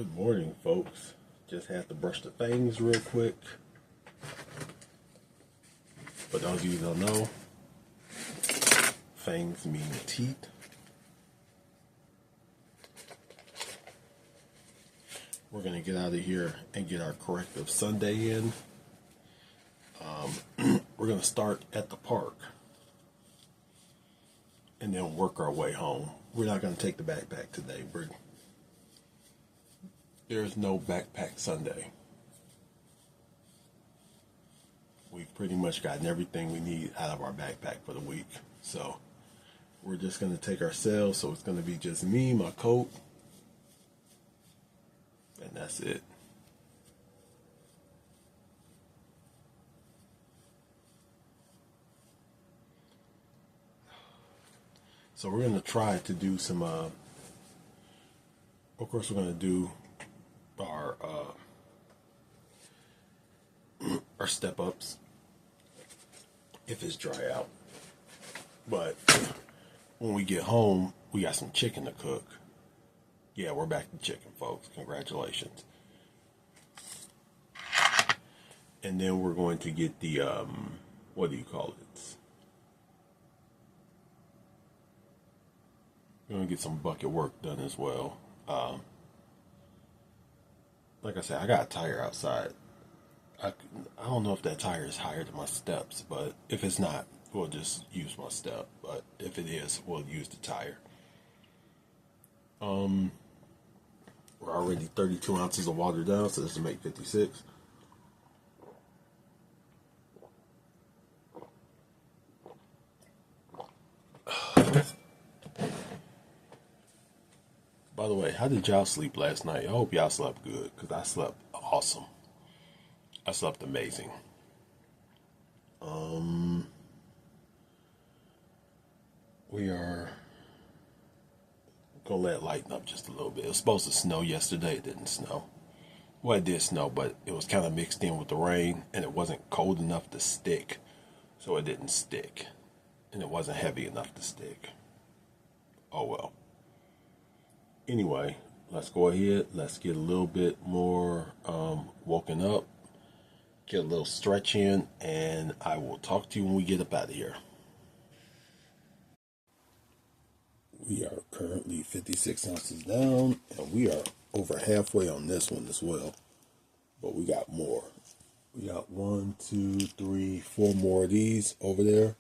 Good morning, folks. Just had to brush the fangs real quick. For those of you who don't know, fangs mean teeth. We're going to get out of here and get our corrective Sunday in. We're going to start at the park and then work our way home. We're not going to take the backpack today. There's no backpack Sunday. We've pretty much gotten everything we need out of our backpack for the week. So we're just going to take ourselves. So it's going to be just me, my coat, and that's it. So we're going to try to do some, of course we're going to do our step ups if it's dry out. But when we get home, we got some chicken to cook. Yeah, we're back to chicken, folks. Congratulations. And then we're going to get the, what do you call it? We're going to get some bucket work done as well. Like I said, I got a tire outside. I don't know if that tire is higher than my steps, but if it's not, we'll just use my step. But if it is, we'll use the tire. We're already 32 ounces of water down, so this will make 56. By the way, how did y'all sleep last night? I hope y'all slept good, because I slept awesome. I slept amazing. We are gonna let it lighten up just a little bit. It was supposed to snow yesterday. It didn't snow. Well, it did snow, but it was kind of mixed in with the rain, and it wasn't cold enough to stick, so it didn't stick, and it wasn't heavy enough to stick. Oh well. Anyway, let's go ahead. Let's get a little bit more woken up, get a little stretch in, and I will talk to you when we get up out of here. We are currently 56 ounces down, and we are over halfway on this one as well. But we got more. We got 1, 2, 3, 4 more of these over there,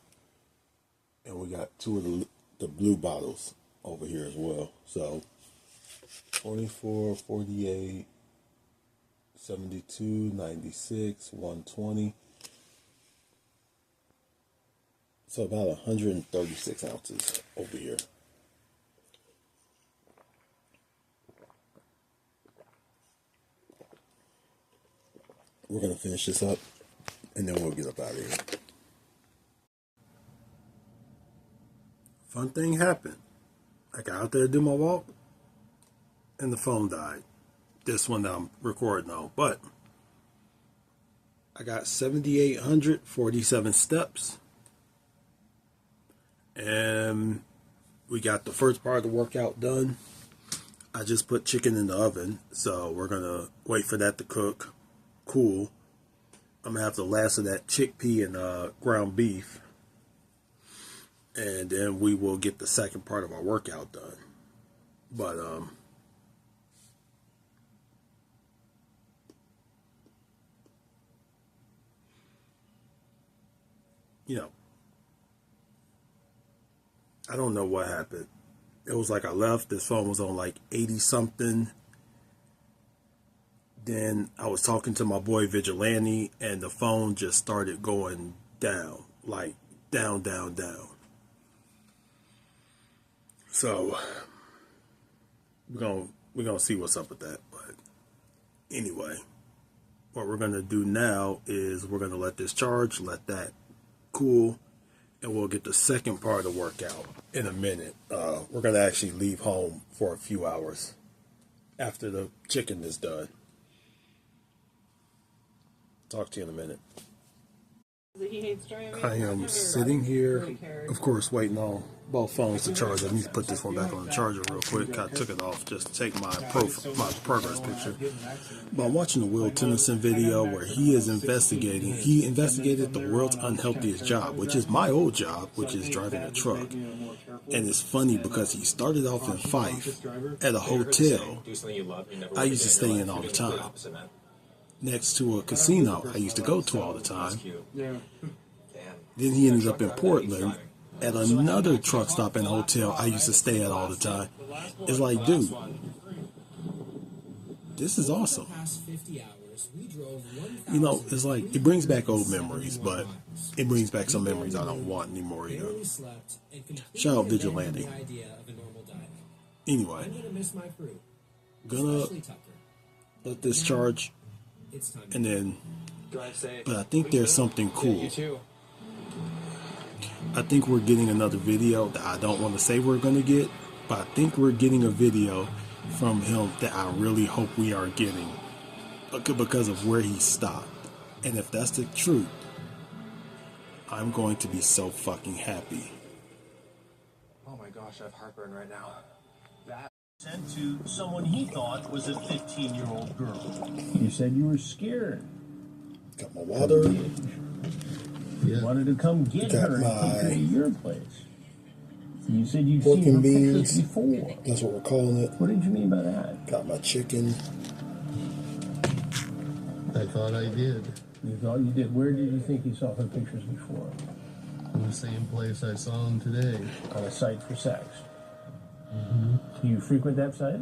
and we got 2 of the blue bottles over here as well. So 24, 48, 72, 96, 120. So about 136 ounces over here. We're going to finish this up, and then we'll get up out of here. Fun thing happened. I got out there to do my walk, and the phone died. This one that I'm recording on. But I got 7,847 steps. And we got the first part of the workout done. I just put chicken in the oven, so we're going to wait for that to cook. Cool. I'm going to have the last of that chickpea and ground beef. And then we will get the second part of our workout done. But, you know, I don't know what happened. It was like I left, this phone was on like 80 something. Then I was talking to my boy Vigilante, and the phone just started going down, like down, down, down. So we're gonna see what's up with that. But anyway, what we're gonna do now is we're gonna let this charge, let that cool, and we'll get the second part of the workout in a minute. We're gonna actually leave home for a few hours after the chicken is done. Talk to you in a minute. I am sitting here, of course, waiting on both phones to charge. I need to put this one back on the charger real quick. I took it off just to take my progress picture. But I'm watching a Will Tennyson video where he is investigating. He investigated the world's unhealthiest job, which is my old job, which is driving a truck. And it's funny because he started off in Fife at a hotel I used to stay in all the time, next to a casino I used to go to all the time. Then he ended up in Portland at another truck stop and hotel I used to stay at all the time. It's like, dude, this is awesome. You know, it's like, it brings back old memories, but it brings back some memories I don't want anymore either. Shout out Vigilante. Anyway, gonna let this charge, and then, but I think there's something cool. I think we're getting another video that I don't want to say we're going to get, but I think we're getting a video from him that I really hope we are getting because of where he stopped. And if that's the truth, I'm going to be so fucking happy. Oh my gosh, I have heartburn right now. That sent to someone he thought was a 15-year-old girl. You said you were scared. Got my water. You wanted to come get her and take her to your place. You said you'd seen her pictures before. That's what we're calling it. What did you mean by that? Got my chicken. I thought I did. You thought you did. Where did you think you saw her pictures before? In the same place I saw him today. On a site for sex. Mm-hmm. Do you frequent that site?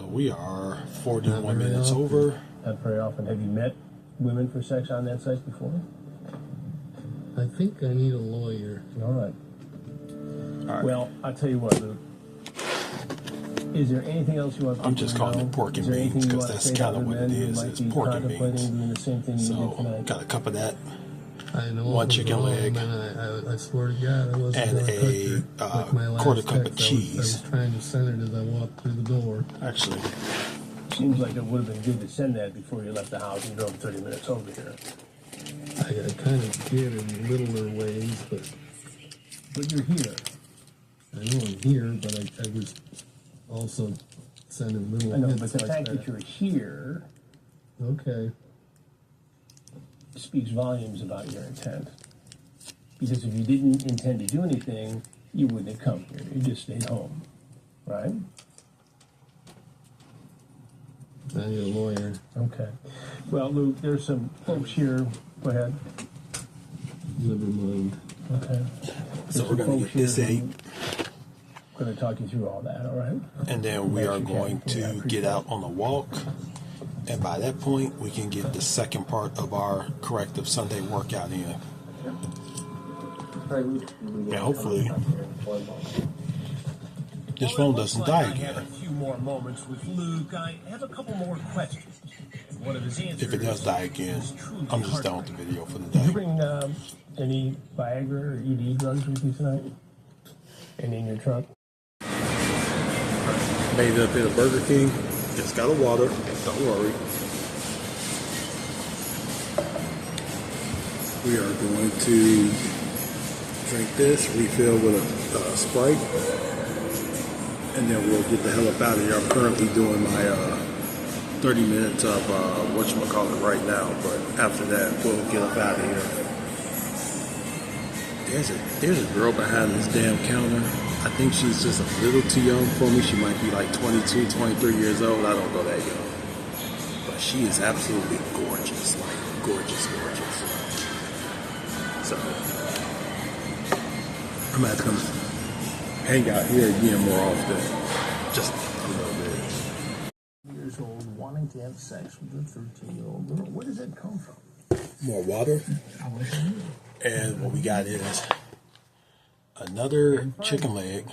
We are 41 minutes over. Not very often. Have you met women for sex on that site before? I think I need a lawyer. All right. Well, I'll tell you what, Luke. Is there anything else you want to I'm just calling it pork and beans because that's kind of what it is. It's pork and beans. So, got a cup of that. I know. One chicken leg. I swear to God, I wasn't going to touch her. Like quarter cup of cheese. I was trying to send it as I walked through the door. Actually, seems like it would have been good to send that before you left the house and drove 30 minutes over here. I kind of did in littler ways, but you're here. I know I'm here, but I was also sending little. I know, hits but the like fact that that you're here, okay, speaks volumes about your intent. Because if you didn't intend to do anything, you wouldn't have come here. You just stayed home, right? I need a lawyer. Okay. Well, Luke, there's some folks here. Go ahead. Never mind. Okay. So we're going to get this ate. I'm going to talk you through all that, all right? And then we are going to get out on a walk. And by that point, we can get the second part of our corrective Sunday workout in. And hopefully, this phone doesn't die again. A few more moments with Luke. I have a couple more questions. One of his answers. If it does die again, I'm just done with the video for the day. Did you bring any Viagra or ED drugs with you tonight? Any in your truck? Made it up in a Burger King. It's got a water. Don't worry. We are going to drink this, refill with a Sprite, and then we'll get the hell up out of here. I'm currently doing my 30 minutes of whatchamacallit right now, but after that, we'll get up out of here. There's a girl behind this damn counter. I think she's just a little too young for me. She might be like 22, 23 years old. I don't go that young. But she is absolutely gorgeous. Like, gorgeous. So, I'm going to have to come hang out here again more often. Just a little bit. Years old, wanting to have sex with a 13-year-old girl. Where does that come from? More water. And what we got is another chicken leg.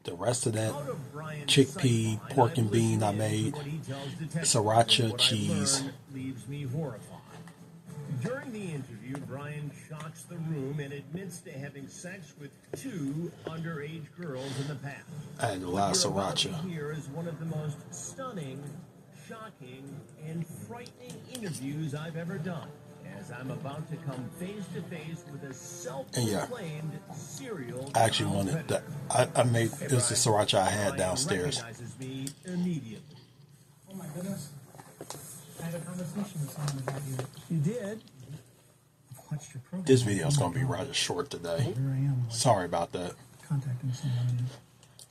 The rest of that chickpea, pork and bean I made, sriracha cheese. During the interview, Brian shocks the room and admits to having sex with 2 underage girls in the past. I had a lot of sriracha. Here is one of the most stunning, shocking and frightening interviews I've ever done, as I'm about to come face to face with a self-proclaimed serial I actually wanted that. I made it was the sriracha I had downstairs. Recognizes me immediately. Oh my goodness. I had a conversation with someone about you. You did? I've watched your program. This video is going to be rather short today. Here I am. Like, Sorry about that. contacting someone. And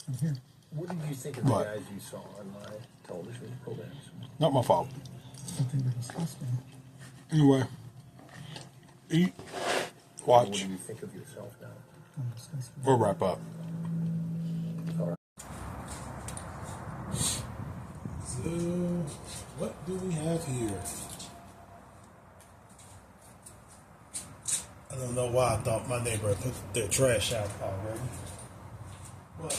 I'm here. What did you think of the guys you saw on my television programs? Not my fault. Something were disgusting. Anyway, eat, What watch. do you think of yourself now? I'm disgusted. We'll wrap up. All right. So, what do we have here? I don't know why I thought my neighbor had put their trash out already. But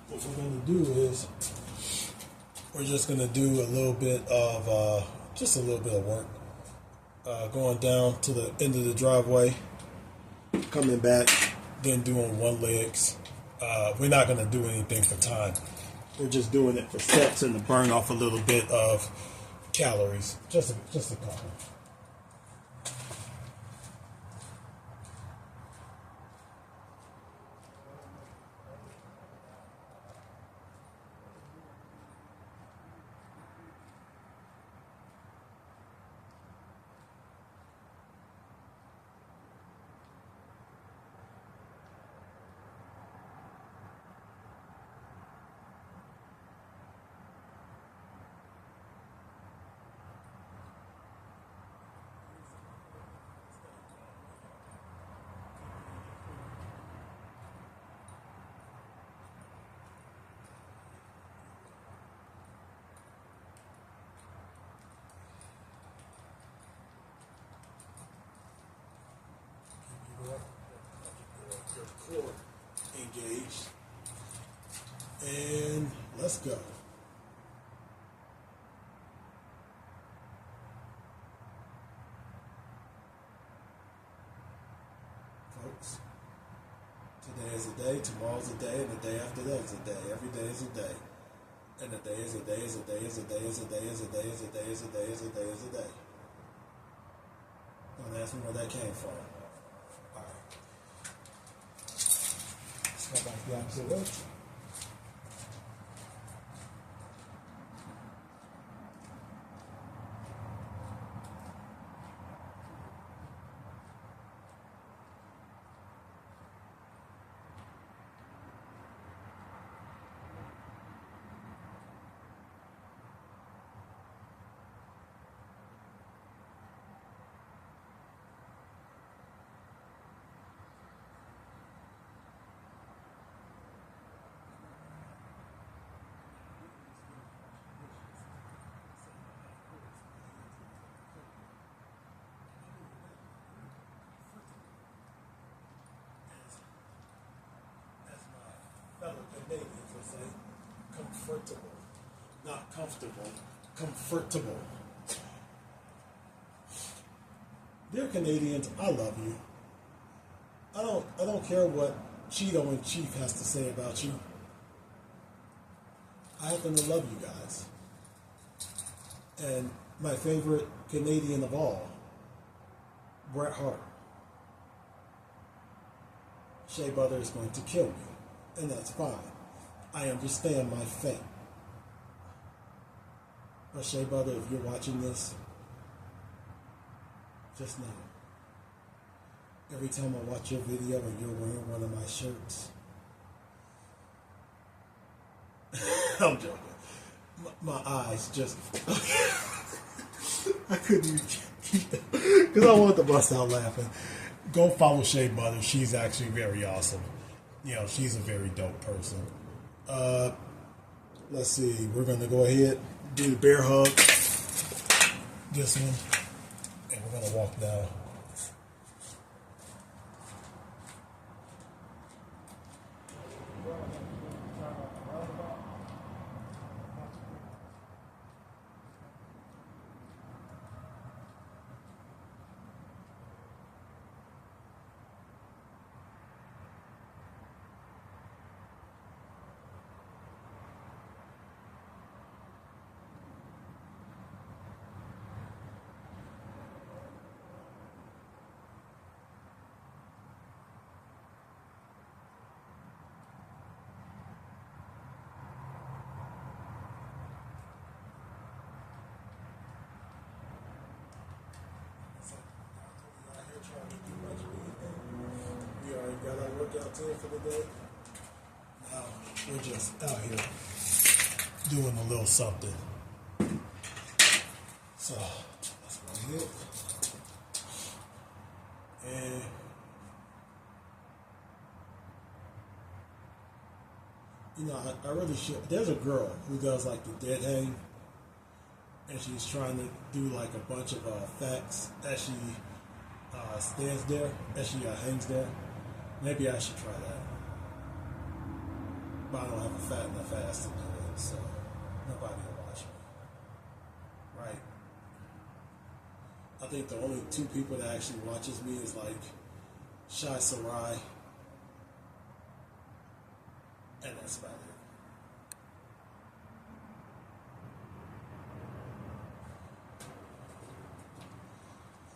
what we're going to do is we're just going to do a little bit of just a little bit of work. Going down to the end of the driveway, coming back, then doing one legs. We're not going to do anything for time. We're just doing it for steps and to burn off a little bit of calories. Just a couple. Your core engaged, and let's go. Folks, today is a day, tomorrow's a day, and the day after that is a day. Every day is a day. And a day is a day is a day is a day is a day is a day is a day is a day is a day is a day. Don't ask me where that came from. All right. Let's go back the opposite way. Fellow Canadians would say, comfortable, not comfortable, comfortable. Dear Canadians, I love you. I don't care what Cheeto in Chief has to say about you. I happen to love you guys. And my favorite Canadian of all, Bret Hart. Shea Butter is going to kill me. And that's fine. I understand my fate. But Shea Butter, if you're watching this, just know, every time I watch your video and you're wearing one of my shirts, I'm joking. My eyes just, I couldn't even keep them because I wanted to bust out laughing. Go follow Shea Butter. She's actually very awesome. You know, she's a very dope person. Let's see. We're going to go ahead, do the bear hug. This one. And we're going to walk down. workouts in for the day. Now we're just out here doing a little something. So that's about it. And you know, I really should. There's a girl who does like the dead hang, and she's trying to do like a bunch of facts as she stands there, as she hangs there. Maybe I should try that. But I don't have a fat enough ass to do it, so nobody will watch me. Right? I think the only two people that actually watches me is like Shai Sarai, and that's about it.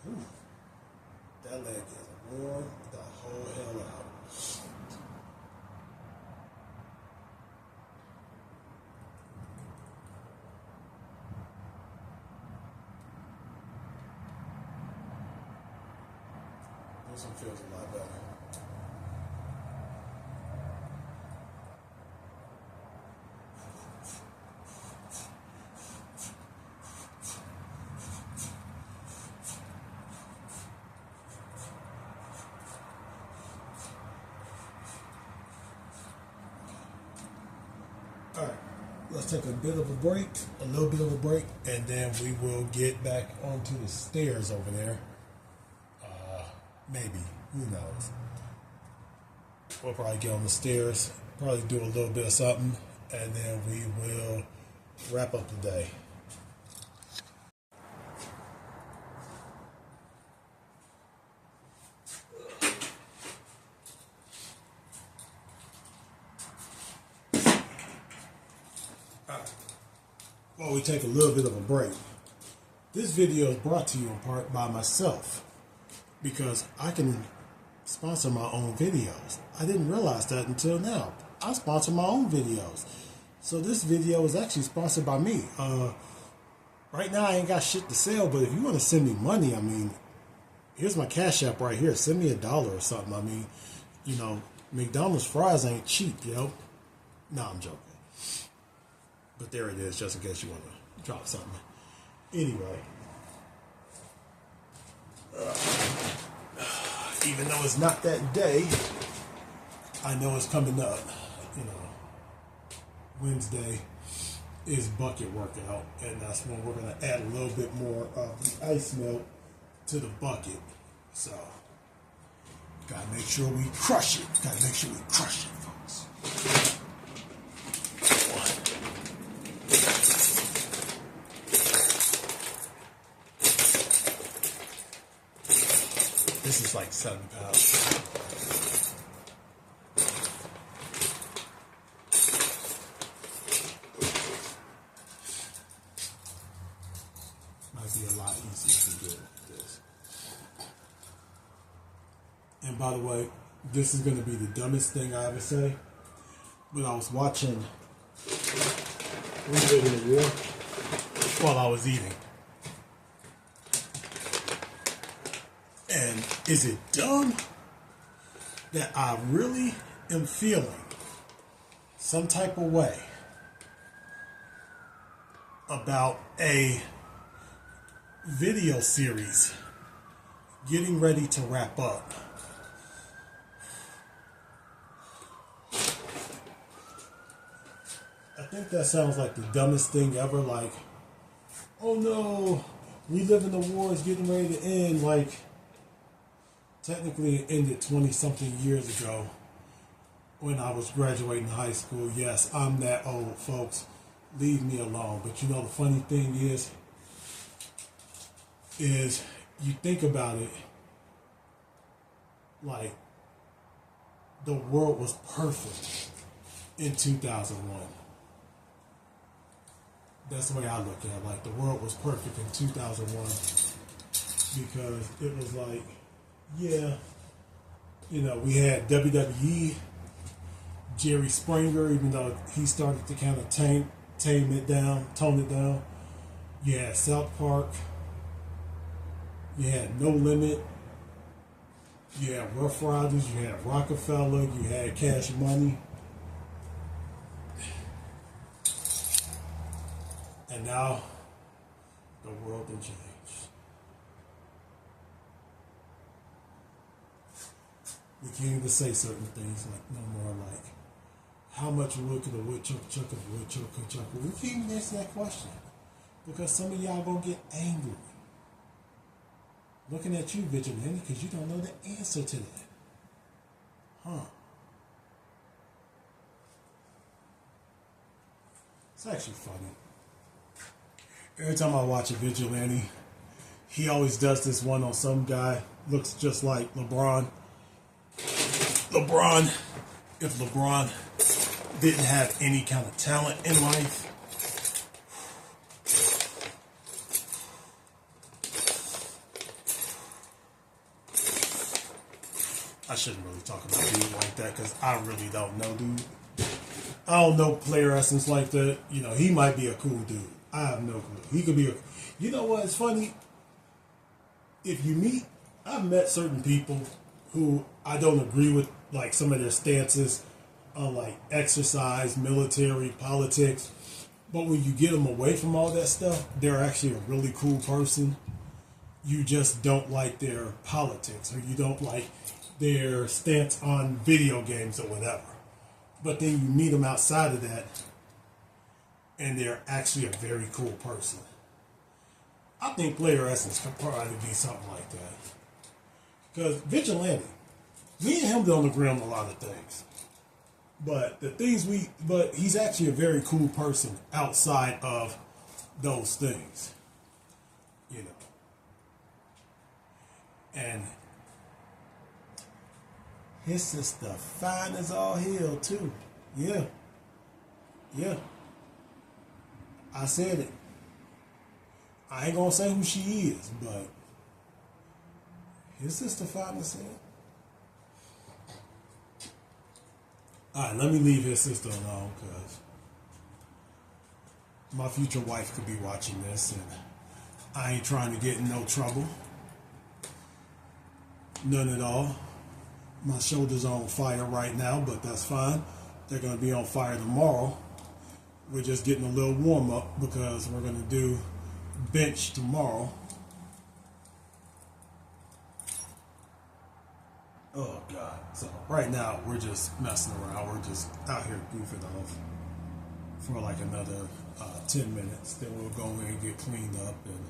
Ooh, that leg is worn the whole hell out. This one feels a lot better. All right, let's take a bit of a break, a little bit of a break, and then we will get back onto the stairs over there. Maybe, who knows? We'll probably get on the stairs, probably do a little bit of something, and then we will wrap up the day. While we take a little bit of a break, this video is brought to you in part by myself, because I can sponsor my own videos. I didn't realize that until now. I sponsor my own videos. So this video is actually sponsored by me. Right now I ain't got shit to sell, but if you want to send me money, I mean, here's my Cash App right here. Send me $1 or something. I mean, you know, McDonald's fries ain't cheap, yo. No, I'm joking. But there it is, just in case you want to drop something. Anyway. Even though it's not that day, I know it's coming up. You know, Wednesday is bucket workout, and that's when we're going to add a little bit more of the ice melt to the bucket. So, gotta make sure we crush it. Gotta make sure we crush it, folks. This is like 7 pounds. Might be a lot easier to do this. And by the way, this is going to be the dumbest thing I ever say, but I was watching We Live in a War while I was eating. And is it dumb that I really am feeling some type of way about a video series getting ready to wrap up? I think that sounds like the dumbest thing ever. Like, oh no, We Live in the War is getting ready to end. Like, technically it ended 20-something years ago when I was graduating high school. Yes, I'm that old, folks. Leave me alone. But you know, the funny thing is you think about it, like, the world was perfect in 2001. That's the way I look at it. Like, the world was perfect in 2001 because it was like, yeah, you know, we had WWE, Jerry Springer, even though he started to kind of tone it down. You had South Park. You had No Limit. You had Rough Riders, you had Rockefeller, you had Cash Money. And now the world has changed. We can't even say certain things like no more like how much wood could a woodchuck chuck if a woodchuck could chuck? We can't even answer that question because some of y'all gonna get angry looking at you, Vigilante, because you don't know the answer to that. Huh. It's actually funny. Every time I watch a Vigilante, he always does this one on some guy, looks just like LeBron. If LeBron didn't have any kind of talent in life, I shouldn't really talk about dude like that because I really don't know dude. I don't know player essence like that. You know, he might be a cool dude. I have no clue. He could be a... You know what? It's funny. If you meet... I've met certain people who I don't agree with, like, some of their stances on, like, exercise, military, politics. But when you get them away from all that stuff, they're actually a really cool person. You just don't like their politics, or you don't like their stance on video games or whatever. But then you meet them outside of that, and they're actually a very cool person. I think player essence could probably be something like that. Because Vigilante, me and him don't agree on a lot of things. But but he's actually a very cool person outside of those things. You know. And his sister fine as all hell too. Yeah. Yeah. I said it. I ain't gonna say who she is, but his sister fine as hell. Alright, let me leave his sister alone because my future wife could be watching this and I ain't trying to get in no trouble. None at all. My shoulders are on fire right now, but that's fine. They're going to be on fire tomorrow. We're just getting a little warm up because we're going to do bench tomorrow. Oh, God. So right now, we're just messing around. We're just out here goofing off for like another 10 minutes. Then we'll go in and get cleaned up. And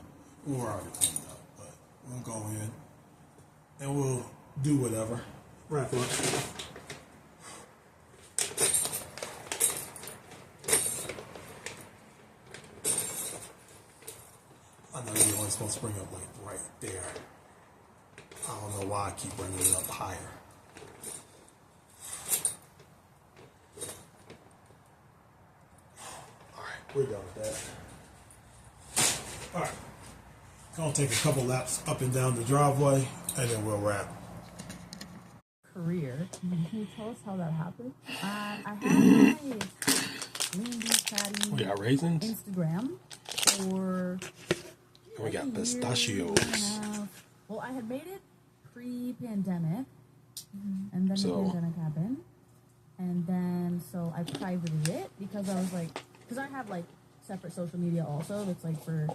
we're already cleaned up, but we'll go in and we'll do whatever. Wrap up. I know you're only supposed to bring it up like right there. I don't know why I keep bringing it up higher. Alright, we're done with that. Alright. Gonna take a couple laps up and down the driveway and then we'll wrap. Career. Can you tell us how that happened? I had my Green Beef Patty We got raisins. Instagram for And we got pistachios. Well, I had made it pre-pandemic, and then the pandemic happened, and then so I privated it because I was like, because I have like separate social media also that's like for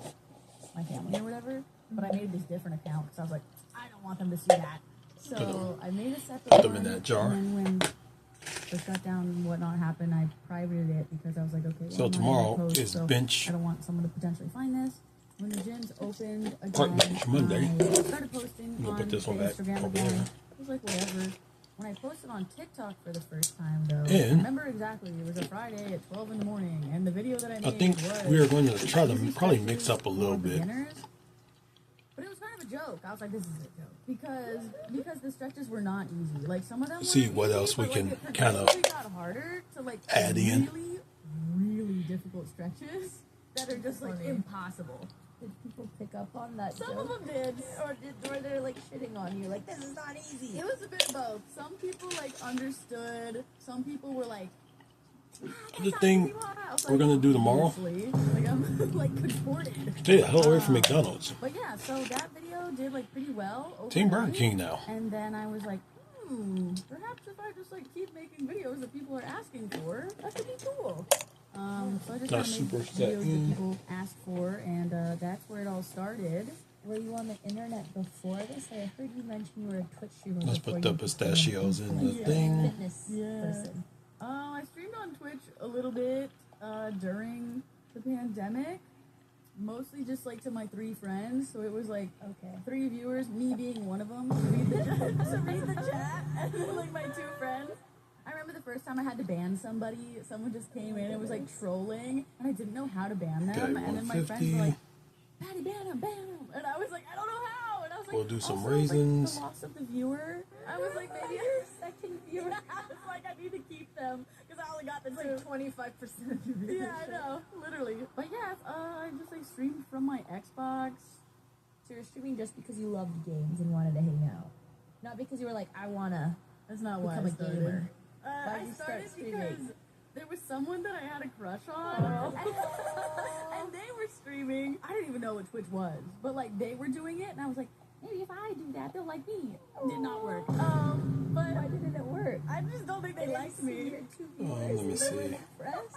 my family or whatever, but I made this different account because I was like, I don't want them to see that. So I made a separate Put them one, in that jar. and then when the shutdown and whatnot happened, I privated it because I was like, okay, well, So I'm not tomorrow gonna post, is so bench. I don't want someone to potentially find this. When the gyms opened again, Park bench Monday. I started posting We'll on put this one back Instagram over again. there. It was like whatever. When I posted on TikTok for the first time, though, I And remember exactly. It was a Friday at 12 in the morning, and the video that I made I think was we are going to try to easy probably stretches mix up a little for bit. beginners. But it was kind of a joke. I was like, this is a joke. Because the stretches were not easy. Like, some of them See were what easy, else we but, can like, it kind of progressively got harder to, like, add in. really, really difficult stretches that are just, like, impossible. Did people pick up on that Some joke? of them did. Or they're like shitting on you, like, this is not easy. It was a bit of both. Some people, like, understood. Some people were like, The thing we're gonna do tomorrow. Like I'm like contorted. Stay the hell away from McDonald's. But yeah, so that video did like pretty well. Team Burger overnight. King now. And then I was like, perhaps if I just like keep making videos that people are asking for, that could be cool. So I just Not made super videos set. that people asked for, and that's where it all started. Were you on the internet before this? I heard you mention you were a Twitch streamer. Let's before put the you became pistachios in the like, thing. Fitness Yeah. person. I streamed on Twitch a little bit during the pandemic, mostly just like to my 3 friends. So it was like 3 viewers, me being one of them, to read the chat, and then like my 2 friends. I remember the first time I had to ban somebody. Someone just came in and was like trolling, and I didn't know how to ban them. Okay, and then my friends were like, "Patty, ban him!" And I was like, "I don't know how." And I was like, We'll do some also, raisins. Like, the loss of the viewer. I was like, maybe Your second viewer. I was like, I need to keep them because I only got the 2. Like 25% of your viewers. Yeah, I know, literally. But yeah, I just like streamed from my Xbox. So you're streaming just because you loved games and wanted to hang out, not because you were like, I wanna That's not why become I a started. gamer. I did you start started streaming? because there was someone that I had a crush on, and they were streaming. I didn't even know what Twitch was, but like they were doing it, and I was like, maybe if I do that, they'll like me. Did not work. But Why didn't it work? I just don't think they liked me. Your 2 Oh, viewers. let me see. Impressed?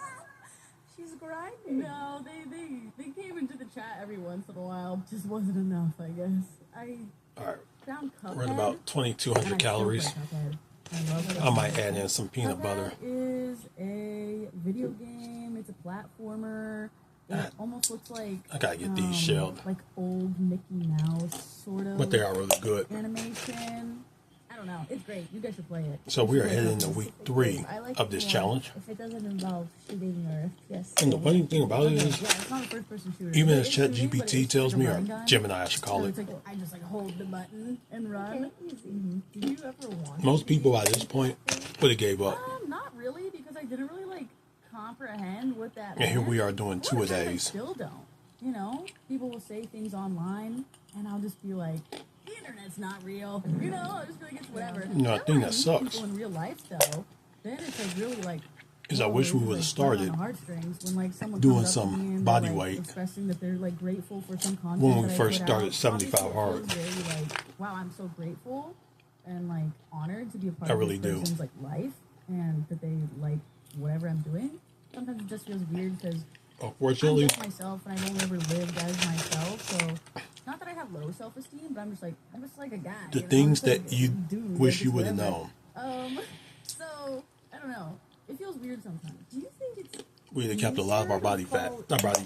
She's grinding. No, they came into the chat every once in a while. Just wasn't enough, I guess. I All right, found Cuphead. we're at about and 2,200 I still calories. play Cuphead. I love Cuphead. I might add in some peanut butter. Cuphead is a video game. It's a platformer. It almost looks like I gotta get these shelled. like old Mickey Mouse sort of. But they are really good. Animation. I don't know. It's great. You guys should play it. So we are heading into week 3 I like of this it more challenge. if it doesn't involve shooting or FPS. And the funny thing about it Yeah, is, it's not a first-person shooter. even It as is shooting, but ChatGPT it's tells like me, a or run gun. Gemini, I should call So it, it's like I just like hold the button and run. Okay, easy. Do you ever want? most people by this point would have gave up. Not really, because I didn't really like comprehend what that. And here meant. we are doing 2 a Sometimes I days. still don't. You know, people will say things online, and I'll just be like, "The internet's not real." You know, I'll just be like, "It's whatever." No, I Then think when that I meet sucks. people in real life, though, then it's like really like. Is I whoa, wish we this would have is, like, right on started the heartstrings when like someone doing comes up to some me and they're, body like, weight expressing that they're like grateful for some content when we that I first put started out. 75 Obviously, it hard. feels very like, wow, I'm so grateful and like honored to be a part I of really this do. person's like life and that they like whatever I'm doing. Sometimes it just feels weird because I'm Unfortunately, just myself and I've only ever lived as myself. So not that I have low self-esteem, but I'm just like a guy. the you know? things I'm just, that like, you dude, wish like, you just would have whatever. known. So I don't know. It feels weird sometimes. Do you think it's We'd have kept a lot of our body fat, our body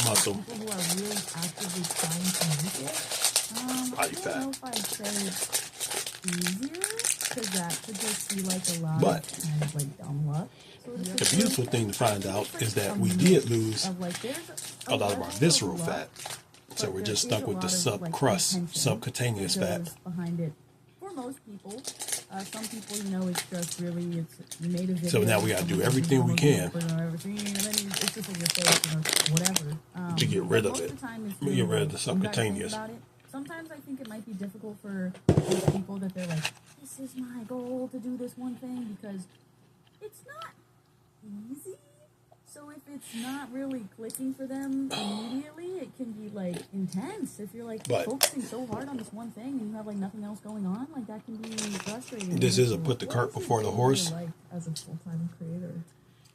muscle. people who are really actively trying to make it? Body I fat. don't know if I'd say it's easier, because that could just be like a lot But of kind of like dumb luck. Sort of the situation. beautiful thing to find out It's is like that a we mix did lose of, like, there's a lot of our level visceral luck, fat. So but we're there just is stuck a with the lot of, like, subcrust, intention subcutaneous that fat. goes behind it. For most people, some people, you know, it's just really, it's you made a video. So now we gotta do someone everything we can and then it's just in your face or whatever. To get rid but of most it. the time it's We really, get rid of the like, you gotta think subcutaneous. about it. Sometimes I think it might be difficult for those people that they're like, this is my goal to do this one thing, because it's not easy. So if it's not really clicking for them immediately, it can be like intense. If you're like But- focusing so hard on this one thing and you have like nothing else going on, like that can be frustrating. This is a put the cart before the horse. Like as a full-time creator.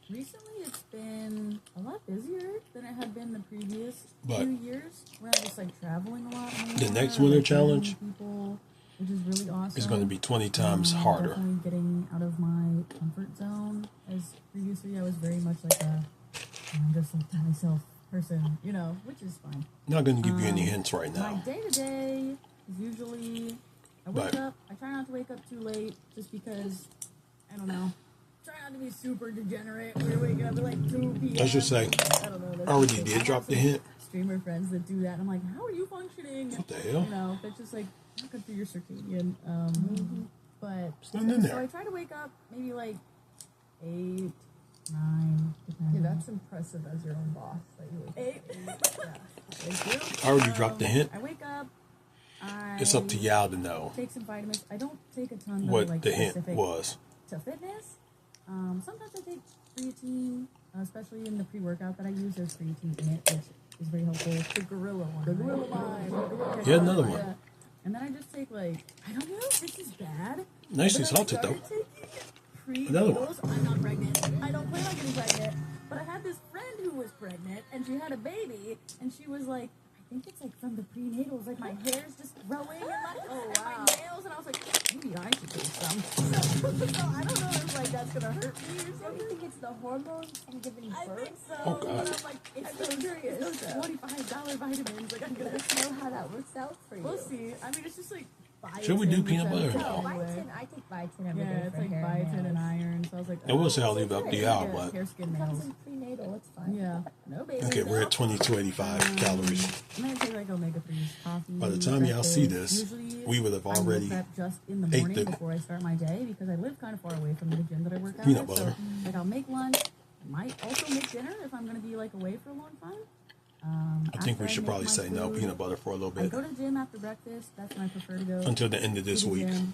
Recently, it's been a lot busier than it had been the previous But few years, where I was like traveling a lot more. the next winter like, challenge meeting people, which is really awesome. It's going to be 20 times harder. Definitely getting out of my comfort zone. As previously, I was very much like I'm just like to myself person, you know, which is fine. Not going to give you any hints right My now. day to day is usually I wake up. I try not to wake up too late, just because I don't know. Try not to be super degenerate. We're waking up at like 2 p.m. I should say, I don't know. That's I already just- did I have drop the some hint. Streamer friends that do that. And I'm like, how are you functioning? What the hell? You know, that's just like not good for your circadian. But nothing in so there. I try to wake up maybe like 8, 9, depending. Yeah, that's impressive as your own boss. That you would 8. Thank you. I already dropped the hint. I wake up. It's up to y'all to know Take some vitamins. I don't take a ton. That are, what like, the hint specific was. to fitness. Sometimes I take take creatine, especially in the pre-workout that I use. There's creatine in it, which is very helpful. The gorilla one. The gorilla vibe. Here's another one. Yeah. And then I just take like, I don't know if this is bad. Nicely but then I salted though. started taking Another one. prenatals. I'm not pregnant. I don't plan on getting pregnant. But I had this friend who was pregnant and she had a baby and she was like, I think it's like from the prenatals, like my hair's just growing and my nails, and I was like, maybe I should take some. So I don't know if like that's gonna hurt me or Do you something. think it's the hormones from giving I birth? think so. Oh, God. And I'm like, it's those $25 vitamins. Like I'm gonna Know how that works out for you. We'll see. I mean, it's just like biotin. Should we do peanut which I butter? take No, anyway. biotin. I take biotin every day Yeah, it's for like hair biotin and nails. iron. So I was like, And we'll say I'll leave it up to y'all, but hair, skin, It comes nails. in prenatal. It's fine. Yeah. No baby. okay, we're at 2285 calories. I'm gonna take like omega-3s, coffee. By the time y'all see breakfast. this, Usually, we would have I will already prep just in the ate morning the before I start my day because I live kind of far away from the gym that I work out peanut at. butter. So, like, I'll make lunch. I might also make dinner if I'm gonna be like away for a long time. I think we After should make probably my say no food, peanut butter for a little I bit go to the gym after breakfast. That's when I prefer to go. until the end of this to the week. gym.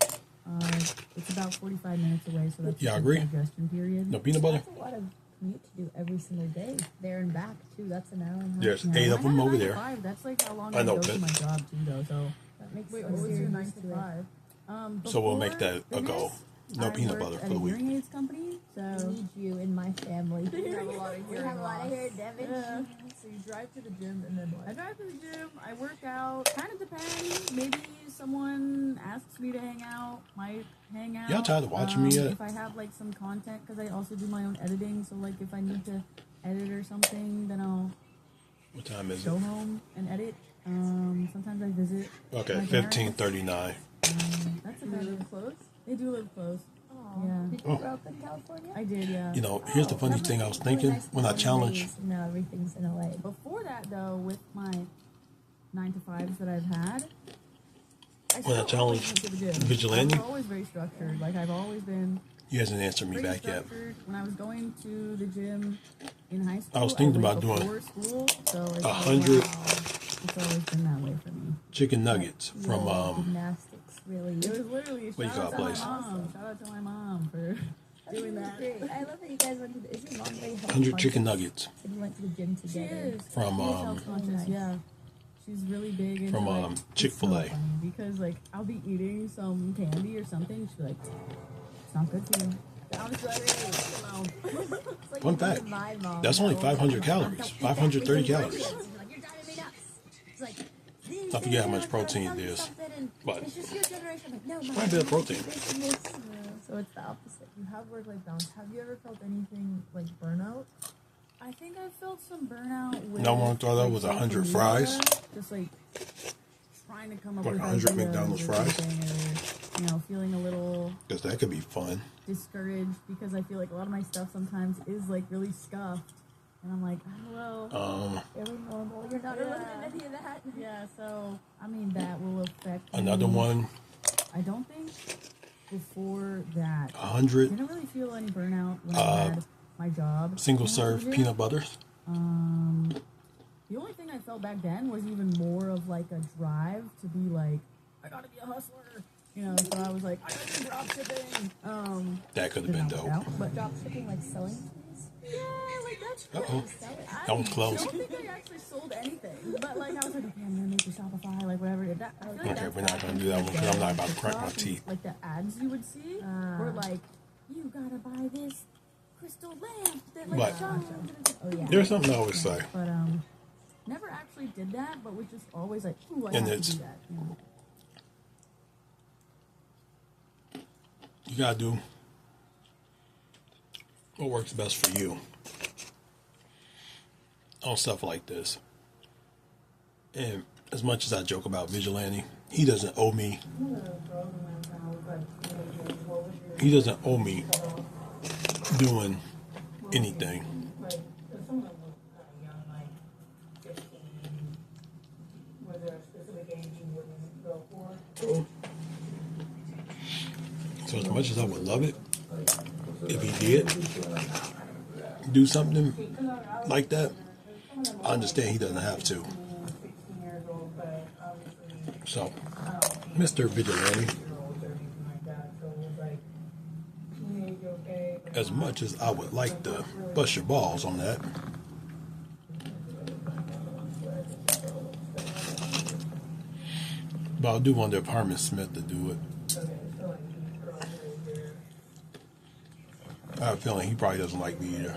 It's about 45 minutes away, so that's Yeah, a I good agree. digestion period. No peanut butter? That's a lot of commute to do every single day. There and back too. That's an hour and a half. There's Yeah, 8 when of I them have a over 9 to there. 5, that's like how long I I know, go to but- my job too, though. So That makes wait, sense. what was your You're 9 used to to it. 5? So we'll make Before that a goal. this, No I peanut worked butter at for the a week. hearing aids company. I So need you in my family. You have a lot of We hearing have a lot of loss. hair damage. yeah. So you drive to the gym and then what? I drive to the gym. I work out. Kind of depends. Maybe someone asks me to hang out. Might hang out. Y'all tired of watching me yet? If I have like some content, because I also do my own editing. So like if I need to edit or something, then I'll What time is go it? home and edit. Sometimes I visit. Okay, my parents. 15:39. That's Do you about live it. close? They do live close. Oh, Yeah. Did you grow up in California? I did, yeah. You know, here's the funny thing I was thinking when I challenged. No, everything's in LA. Before that, though, with my 9 to 5s that I've had, When I still always challenged went to the gym. Vigilante? I was always very structured. Like I've always been He hasn't answered me pretty back yet. structured. When I was going to the gym in high school, I was thinking went about doing before school, so it's 100 It's always been that way for me. chicken nuggets from Gymnastics, really. It was literally a What you shout out got, to my place? mom. Shout out to my mom for doing that. Great. I love that you guys went to the, is your mom very health 100 chicken conscious? nuggets And you went to the gym She together. is. From, She is um, health conscious, Nice. yeah. She's really big into From, like, it's Chick-fil-A. so funny because like I'll be eating some candy or something. She's like, "It's not good for you." I'm just like, "Hey, leave me alone." It's like Fun you did fact, my mom. that's only 500 calories, 530 calories. She's like, you're driving me nuts. It's like, I forget how much protein it is, but it's just your generation. I'm like, no, quite a bit of protein. So it's the opposite. You have work-life balance. Have you ever felt anything like burnout? I think I felt some burnout with. No one thought that was social 100 media, fries? Just like trying to come up Like with 100 ideas McDonald's or fries? something, or, you know, feeling a little Because that could be fun. discouraged because I feel like a lot of my stuff sometimes is like really scuffed, and I'm like, oh, well, Very normal. You're not alone in any of that. yeah. So I mean, that will affect Another me. one, I don't think before that. I 100 didn't really feel any burnout when I had my job. single when I was serve in the peanut butters. The only thing I felt back then was even more of like a drive to be like, I gotta be a hustler, you know. So I was like, I gotta do drop shipping. That could have been didn't dope. work out, but Drop shipping, like selling things. yeah, like that's. Uh-oh. I That one's closed. don't think I actually sold anything, but like I was like, okay, I'm gonna make a Shopify, like whatever. That, I feel like Okay, that's we're not back gonna in do that the one because I'm day, not about to like, crack my TikTok and, teeth. Like the ads you would see were like, you gotta buy this crystal lamp that like But- shines. Oh yeah. There's something I always say. But never actually did that, but was just always like, ooh, I And have to it's- do that. You know? You gotta do what works best for you on stuff like this. And as much as I joke about Vigilante, he doesn't owe me. He doesn't owe me doing anything. So as much as I would love it, if he did do something like that, I understand he doesn't have to. So, Mr. Vigilante, As much as I would like to bust your balls on that, but I do wonder if Herman Smith to do it. I have a feeling he probably doesn't like me either.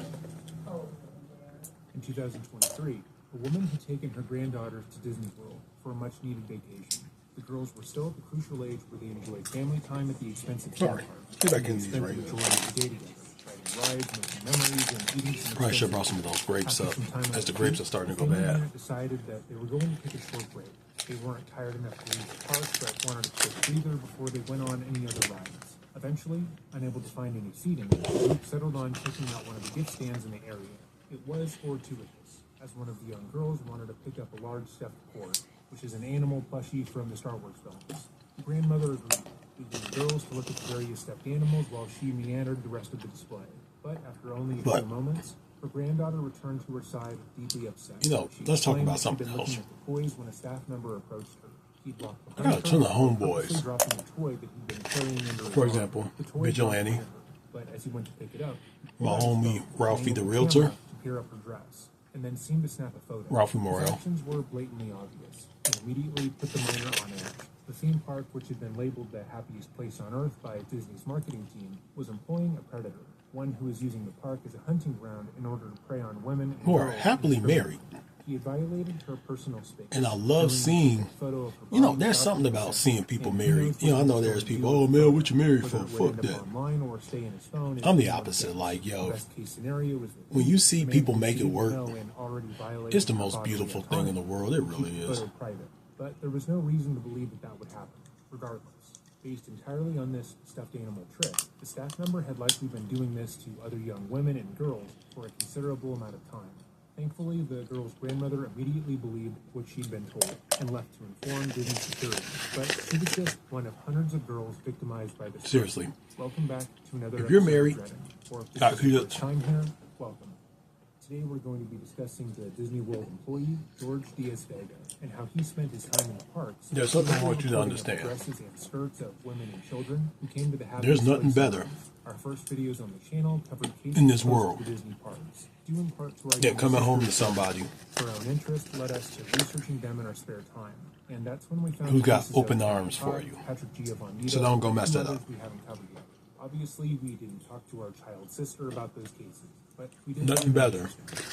In 2023, a woman had taken her granddaughters to Disney World for a much-needed vacation. The girls were still at the crucial age where they enjoyed family time at the expensive theme Sorry, park. get back They in these spent the rings. majority of the day together, riding rides, making memories, and eating some Probably should have expensive brought some of those grapes After up, some time on as the the grapes trip, are starting to the go family bad. unit decided that they were going to take a short break. They weren't tired enough to leave the park, but wanted a quick breather before they went on any other rides. Eventually, unable to find any seating, the group settled on checking out one of the gift stands in the area. It was fortuitous, as one of the young girls wanted to pick up a large stuffed pork, which is an animal plushie from the Star Wars films. The grandmother agreed, leaving the girls to look at the various stuffed animals while she meandered the rest of the display. But after only a few moments, her granddaughter returned to her side, deeply upset. You know, She let's talk explained about that she'd something been looking else. at the toys when a staff member approached her. He'd walked I behind got a ton of her, homeboys. purposely dropping a toy that he'd been carrying under his For arm. example, The toy Vigilante. dropped near her, but as he went to pick it up, he My pulled out his homie, phone, Ralphie the angled Realtor. camera to peer up her dress, and then seemed to snap a photo. Ralphie His Morel. actions were blatantly obvious, and immediately put the minor on edge. The theme park, which had been labeled the happiest place on earth by Disney's marketing team, was employing a predator, one who was using the park as a hunting ground in order to prey on women and Who are girls happily indiscriminately. married. He had violated her personal space. And I love seeing, photo of her you know, body there's without something consent, about seeing people and who married. knows You know, I what know he was there's going to people, do oh with man, the what you married photo. for? Whether it Fuck would end that. up online or stay in his phone is I'm the another opposite. case. Like, yo, The best case scenario is that when you see the man people who make she it didn't work, know and already violated it's the her most bodily beautiful thing in the autonomy world. It would really keep the is. photo private. But there was no reason to believe that that would happen. Regardless, based entirely on this stuffed animal trick, the staff member had likely been doing this to other young women and girls for a considerable amount of time. Thankfully, the girl's grandmother immediately believed what she'd been told and left to inform Disney security. But she was just one of hundreds of girls victimized by this. Seriously. Welcome back to another If you're episode of married, Dreading. Or if this is your kudos. first time here, welcome. Today we're going to be discussing the Disney World employee, George Diaz-Vega, and how he spent his time in the parks. There's something I want you to recording understand. the dresses and skirts of women and children who came to the There's nothing better Our first videos on the channel covered cases in this close to world the Disney parks. Due in part to our than coming home to sisters, somebody our own interest led us to researching them in our spare time. And that's when we found who got cases open of arms for Todd, you. Patrick Giovanni, So don't go mess and that others up. we haven't covered yet. Obviously, we didn't talk to our child sister about those cases, but we did Nothing better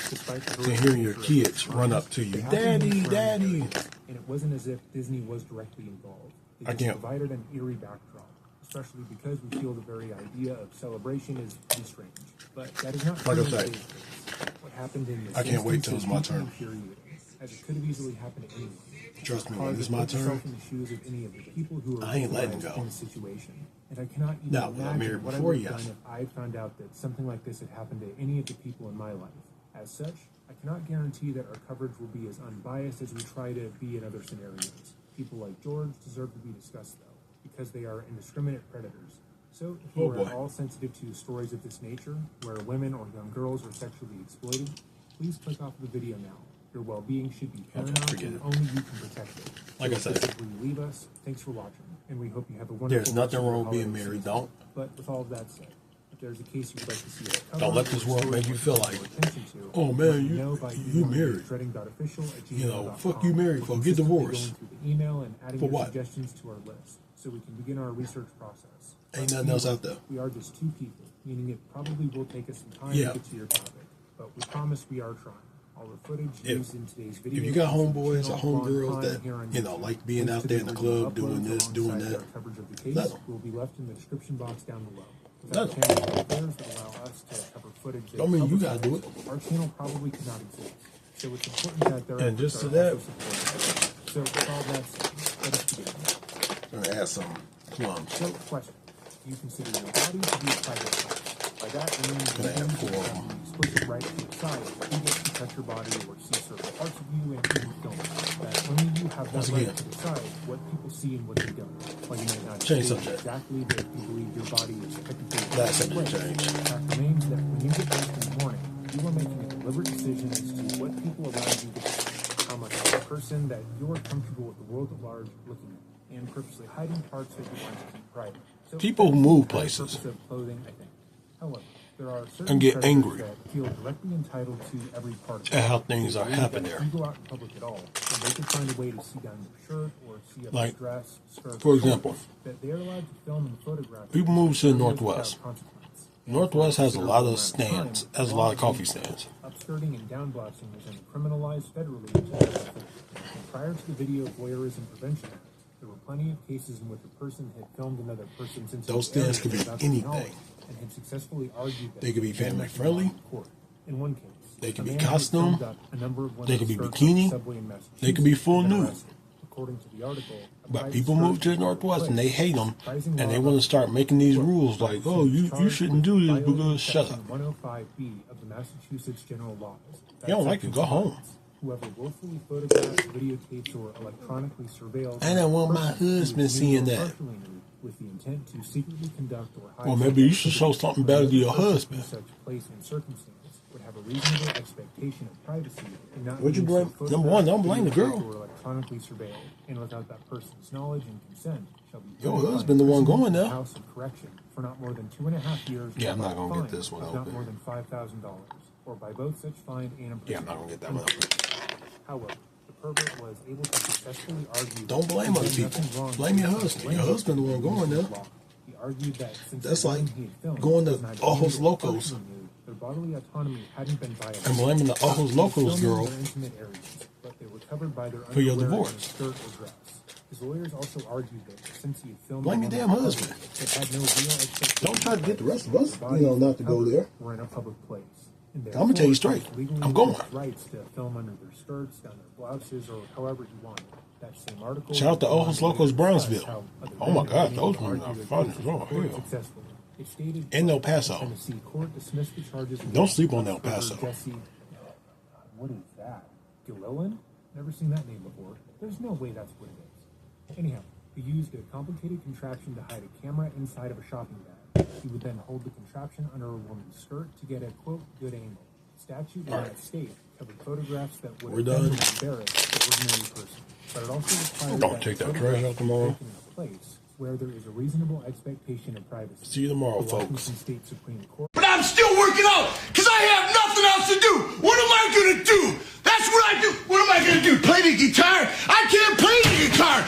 despite the than hearing your kids run up to you, they happened "Daddy, in surrounding Daddy." areas, and it wasn't as if Disney was directly involved. They I just can't- provided an eerie backdrop, especially because we feel the very idea of celebration is pretty strange. But that is not Like I true in said, today's case. What happened in this I can't wait instance till is it's my deeply turn. infuriating, as it could have easily happened to anyone. Trust me, Pause when it's and my put yourself turn, in the shoes of any of the people who are I ain't letting victimized go. in the situation. And I cannot even Now, when I'm imagine married what I before, would have yes. done if I had found out that something like this had happened to any of the people in my life. As such, I cannot guarantee that our coverage will be as unbiased as we try to be in other scenarios. People like George deserve to be discussed, though, because they are indiscriminate predators. So, if you Oh, are boy. at all sensitive to stories of this nature, where women or young girls are sexually exploited, please click off the video now. Your well-being should be paramount, forget and it. only you can protect it. Like I So if said, this is where you leave us, thanks for watching, and we hope you have a wonderful there's nothing rest of your wrong with being holiday married. season. Don't. But with all of that said, if there's a case you'd like to see us cover, Don't let this or a world story make you you'd feel like like, to draw attention to, oh, let man, me you- know by you emailing married. dreading.official@gmail.com. You know, fuck you married We're for. Get consistently divorced. going through the email and adding For your what? suggestions to our list, so we can begin our research process. Ain't nothing else out there. We are just two people, meaning it probably will take us some time Yeah. to get to your topic, but we promise we are trying. All the footage If- used in today's video. If you got is homeboys or channel homegirls on that, here on you know, YouTube. like being Links out to there the in the original club, doing uploads this, doing alongside that, our coverage of the case let 'em. will be left in the description box down below. Let Without 'em. channel affairs that allow us to cover footage that Don't mean you publicize, gotta do it. Our channel probably could not exist. So it's important that their And just efforts to are that- also supported. So with all that said, let us begin. I'm gonna add some plums. So, question. Do you consider your body to be a private part? By that, I mean Gonna have you four of have them. the explicit right to decide who gets to touch your body or see certain parts of you and who don't. That only you have that Once right again. to decide what people see and what they don't. While you may not Change say subject. exactly that you believe your body is technically Last the subject way. change. The fact remains that when you get dressed in the morning, you are making a deliberate decision as to what people around you get to see, how much of a person that you're comfortable with the world at large looking at, and purposely hiding parts that you want to keep private. So People who move that's the places. purpose of clothing, I think. However, there are certain and get predators angry that feel directly entitled to every part of at how it. things They are believe happening that there. if you go out in public at all, and they can find a way to see down your shirt or see up Like, your dress, skirt, for or example, shorts, that they are allowed to film and photograph people move to the Northwest. without consequence. Northwest has a lot of Considerable amount of stands, time, has a lot of coffee stands. Upskirting and downblasting was then criminalized federally in 2004. Prior to the Video Voyeurism Prevention Act, there were plenty of cases in which a person had filmed another person's intimate Those stands could be area without their anything. knowledge and had successfully argued that They could be it was family damaging friendly. in court. In one case, They could a be man had costume. filmed up a number of They could be women's skirts on bikini. the subway in They could be full Massachusetts and nude. arrested. According to the article, a But private people skirt move to the was Northwest and they placed. hate them, Surprising and they law want to about start making these rules like, oh, you shouldn't do this because shut up. 105B of the Massachusetts General Laws. You don't like it, go home. Whoever willfully photographs, videotapes, or electronically surveils. I don't want my person who is husband nude seeing or that. partially nude with the intent to secretly conduct or hide. Well, such maybe you should activity, show something better to your another person husband. in such place and circumstance would have a reasonable expectation of privacy and not Would you being blame- so number one, don't photographed, blame the girl. videotaped, or electronically surveilled, and without that person's knowledge and consent shall be Your punished by husband the one imprisonment going in there. House of Correction for not more than 2.5 years. Yeah, I'm or not gonna get fine this one of not open. more than $5,000, or by both such fine and imprisonment. Yeah, I'm not gonna get that one open. However, the pervert was able to successfully argue. Don't blame other people. Blame your husband. Your husband the one going there. He argued that since That's the like women he had filmed going to was neither Ojos nude or Locos. partially nude, their bodily autonomy hadn't been violated. And blaming the Ojos He was Locos filming girl their intimate areas, but they were covered by their for your underwear and divorce. skirt or dress. His lawyers also argued that since he had filmed Blame your the damn woman husband. it had no real expectation Don't try to get the rest of us, the bodies not to go covered there. were in a public place. And I'm gonna tell you straight. therefore, legally I'm going. had rights to film under their skirts, down their blouses, or however he wanted. That same article. Shout out to Ojos Locos Brownsville. How other Oh my God, vendors those argued women are their fun cases as all in court hell. successfully. It stated In El the Paso. Tennessee court dismissed the charges against Don't sleep on El Dr. Paso. Jesse, what is that? Gilliland? Never seen that name before. There's no way that's what it is. Anyhow, he used a complicated contraption to hide a camera inside of a shopping bag. He would then hold the contraption under a woman's skirt to get a, quote, good angle. Statute in that state covered photographs that would We're have done. embarrassed the ordinary person. But it also required Don't take that trash out tomorrow. taken in a place where there is a reasonable expectation of privacy. See you tomorrow, The folks. Washington State Supreme Court. But I'm still working out because I have nothing else to do. What am I going to do? That's what I do. What am I going to do? Play the guitar? I can't play the guitar.